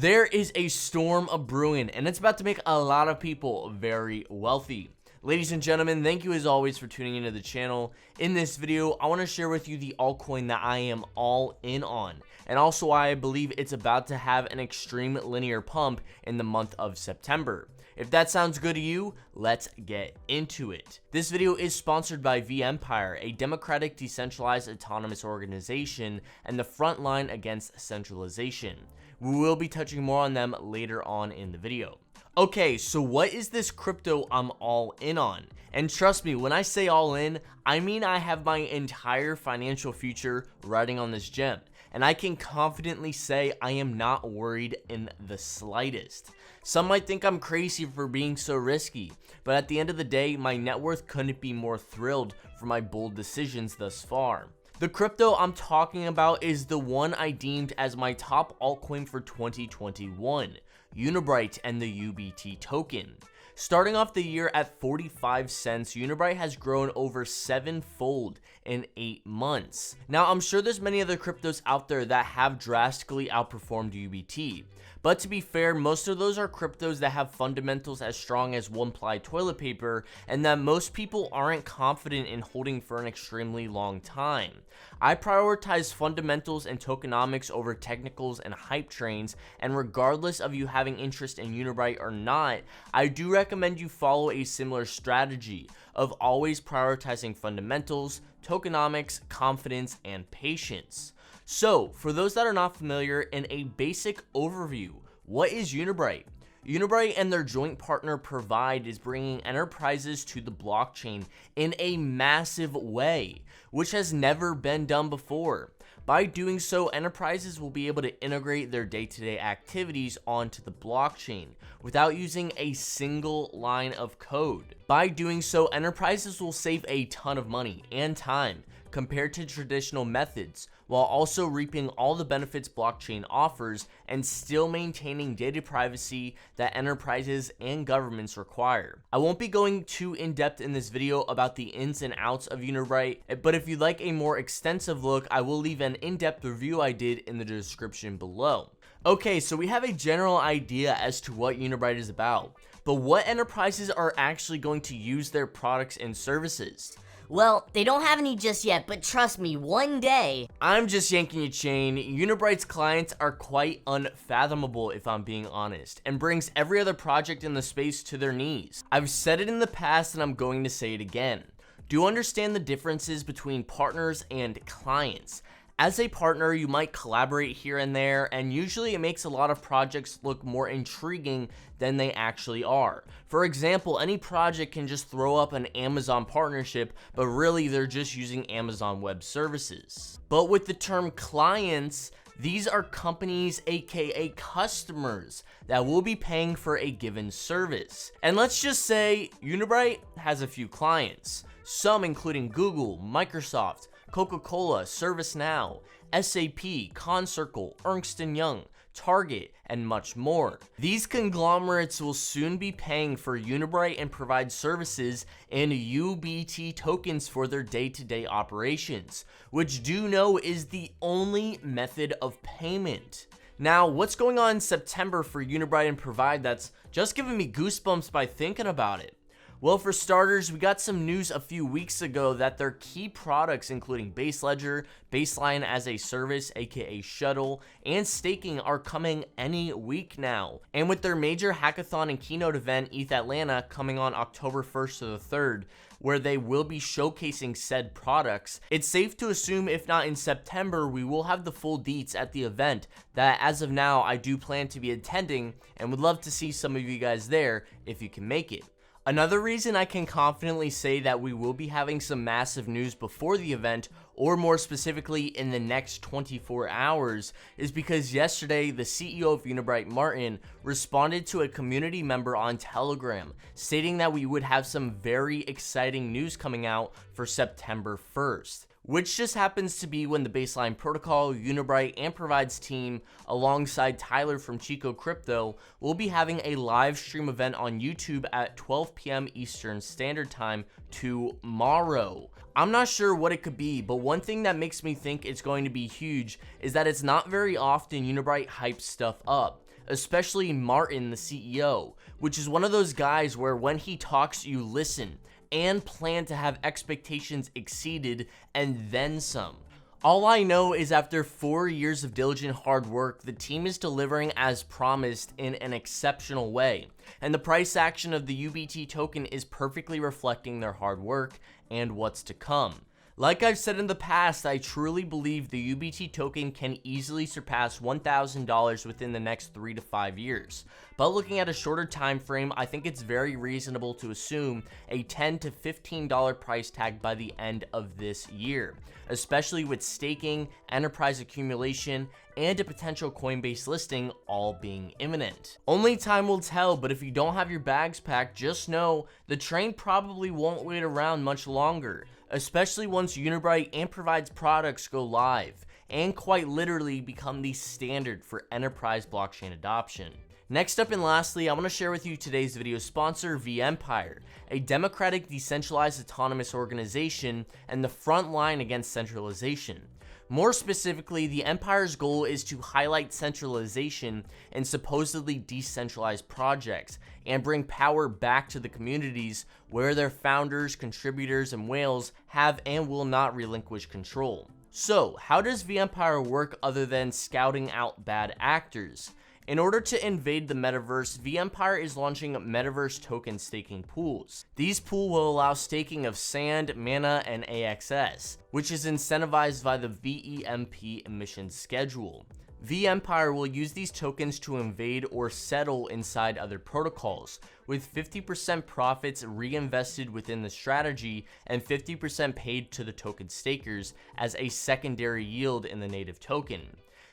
There is a storm brewing, and it's about to make a lot of people very wealthy. Ladies and gentlemen, thank you as always for tuning into the channel. In this video, I want to share with you the altcoin that I am all in on, and also why I believe it's about to have an extreme linear pump in the month of September. If that sounds good to you, let's get into it. This video is sponsored by vEmpire, a democratic decentralized autonomous organization and the front line against centralization. We will be touching more on them later on in the video. Okay, so what is this crypto I'm all in on? And trust me, when I say all in, I mean I have my entire financial future riding on this gem. And I can confidently say I am not worried in the slightest. Some might think I'm crazy for being so risky, but at the end of the day, my net worth couldn't be more thrilled for my bold decisions thus far. The crypto I'm talking about is the one I deemed as my top altcoin for 2021, Unibrite and the UBT token. Starting off the year at 45 cents, Unibrite has grown over 7-fold in 8 months. Now, I'm sure there's many other cryptos out there that have drastically outperformed UBT. But to be fair, most of those are cryptos that have fundamentals as strong as one-ply toilet paper and that most people aren't confident in holding for an extremely long time. I prioritize fundamentals and tokenomics over technicals and hype trains, and regardless of you having interest in Unibrite or not, I do recommend you follow a similar strategy of always prioritizing fundamentals, tokenomics, confidence, and patience. So, for those that are not familiar, in a basic overview, what is Unibrite? Unibrite and their joint partner Provide is bringing enterprises to the blockchain in a massive way, which has never been done before. By doing so, enterprises will be able to integrate their day-to-day activities onto the blockchain without using a single line of code. By doing so, enterprises will save a ton of money and time compared to traditional methods, while also reaping all the benefits blockchain offers and still maintaining data privacy that enterprises and governments require. I won't be going too in-depth in this video about the ins and outs of Unibrite, but if you'd like a more extensive look, I will leave an in-depth review I did in the description below. Okay, so we have a general idea as to what Unibrite is about, but what enterprises are actually going to use their products and services? Well, they don't have any just yet, but trust me, one day. I'm just yanking a chain. Unibrite's clients are quite unfathomable, if I'm being honest, and brings every other project in the space to their knees. I've said it in the past and I'm going to say it again. Do you understand the differences between partners and clients? As a partner, you might collaborate here and there, and usually it makes a lot of projects look more intriguing than they actually are. For example, any project can just throw up an Amazon partnership, but really they're just using Amazon Web Services. But with the term clients, these are companies, aka customers, that will be paying for a given service. And let's just say Unibrite has a few clients, some including Google, Microsoft, Coca-Cola, ServiceNow, SAP, Concircle, Ernst & Young, Target, and much more. These conglomerates will soon be paying for Unibrite and Provide services in UBT tokens for their day-to-day operations, which do know is the only method of payment. Now, what's going on in September for Unibrite and Provide that's just giving me goosebumps by thinking about it? Well, for starters, we got some news a few weeks ago that their key products, including Base Ledger, Baseline as a Service, aka Shuttle, and staking are coming any week now. And with their major hackathon and keynote event, ETH Atlanta, coming on October 1st to the 3rd, where they will be showcasing said products, it's safe to assume if not in September, we will have the full deets at the event that as of now I do plan to be attending and would love to see some of you guys there if you can make it. Another reason I can confidently say that we will be having some massive news before the event, or more specifically in the next 24 hours, is because yesterday the CEO of Unibrite, Martin, responded to a community member on Telegram stating that we would have some very exciting news coming out for September 1st. Which just happens to be when the Baseline Protocol, Unibrite, and Provide's team, alongside Tyler from Chico Crypto, will be having a live stream event on YouTube at 12 p.m. Eastern Standard Time tomorrow. I'm not sure what it could be, but one thing that makes me think it's going to be huge is that it's not very often Unibrite hypes stuff up. especially Martin, the CEO, which is one of those guys where when he talks, you listen and plan to have expectations exceeded and then some. All I know is after 4 years of diligent hard work, the team is delivering as promised in an exceptional way, and the price action of the UBT token is perfectly reflecting their hard work and what's to come. Like I've said in the past, I truly believe the UBT token can easily surpass $1,000 within the next 3 to 5 years. But looking at a shorter time frame, I think it's very reasonable to assume a $10 to $15 price tag by the end of this year, especially with staking, enterprise accumulation, and a potential Coinbase listing all being imminent. Only time will tell, but if you don't have your bags packed, just know the train probably won't wait around much longer, especially once Unibrite and Provide's products go live and quite literally become the standard for enterprise blockchain adoption. Next up and lastly, I want to share with you today's video sponsor, vEmpire, a democratic decentralized autonomous organization and the front line against centralization. More specifically, the Empire's goal is to highlight centralization in supposedly decentralized projects and bring power back to the communities where their founders, contributors, and whales have and will not relinquish control. So, how does vEmpire work other than scouting out bad actors? In order to invade the metaverse, vEmpire is launching metaverse token staking pools. These pools will allow staking of Sand, Mana, and AXS, which is incentivized by the VEMP emission schedule. vEmpire will use these tokens to invade or settle inside other protocols, with 50% profits reinvested within the strategy and 50% paid to the token stakers as a secondary yield in the native token.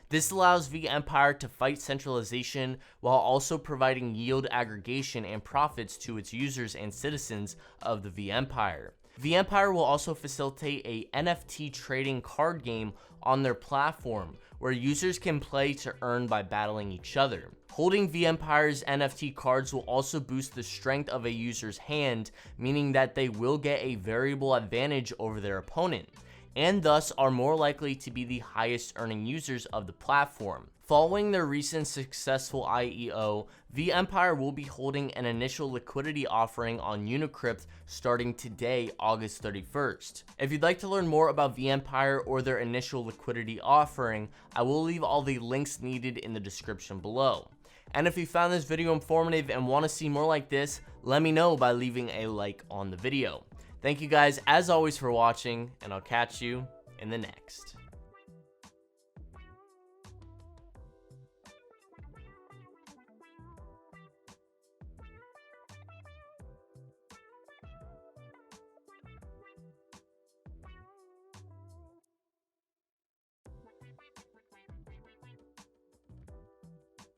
This allows vEmpire to fight centralization while also providing yield aggregation and profits to its users and citizens of the vEmpire. vEmpire will also facilitate a NFT trading card game on their platform where users can play to earn by battling each other. Holding vEmpire's NFT cards will also boost the strength of a user's hand, meaning that they will get a variable advantage over their opponent, and thus are more likely to be the highest earning users of the platform. Following their recent successful IEO, vEmpire will be holding an initial liquidity offering on Unicrypt starting today, August 31st. If you'd like to learn more about vEmpire or their initial liquidity offering, I will leave all the links needed in the description below. And if you found this video informative and want to see more like this, let me know by leaving a like on the video. Thank you guys as always for watching, and I'll catch you in the next.